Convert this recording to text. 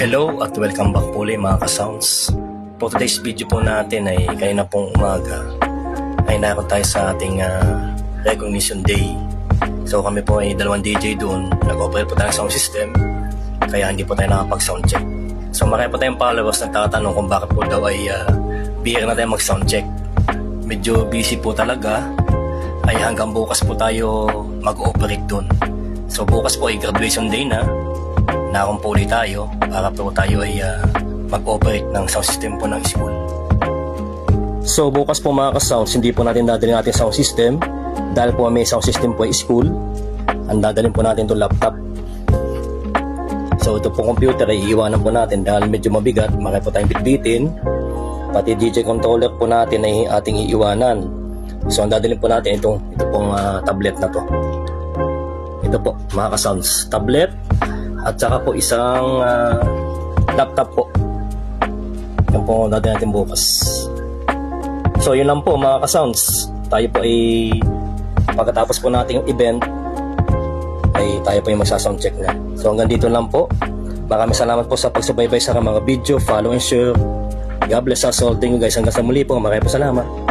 Hello at welcome back po ulit mga ka-sounds. For today's video po natin ay kanina pong umaga ay naroon tayo sa ating recognition day. So kami po ay dalawang DJ doon, nag-operate po tayo ng sound system kaya hindi po tayo nakapag-sound check. So marami po tayong followers nagtatanong kung bakit po daw ay bihira na tayo mag-sound check. Medyo busy po talaga ay hanggang bukas po tayo mag-operate doon. So bukas po ay graduation day na nakumpuli tayo para po tayo ay mag-operate ng sound system po ng school. So bukas po mga ka-sounds, hindi po natin dadalhin natin sound system dahil po may sound system po ay school. Ang dadalhin po natin itong laptop. So ito po computer ay iiwanan po natin dahil medyo mabigat, marami po tayong bitbitin. Pati DJ controller po natin ay ating iiwanan. So ang dadalhin po natin ito pong tablet na to. Ito po mga ka-sounds, tablet at saka po isang laptop po. Yan po natin bukas. So yun lang po mga ka-sounds. Tayo po ay pagkatapos po nating event ay tayo po yung magsa-sound check na. So hanggang dito lang po. Maraming salamat po sa pagsubaybay sa mga video. Follow and share. God bless us all. Thank you guys. Hanggang sa muli po. Maraming salamat.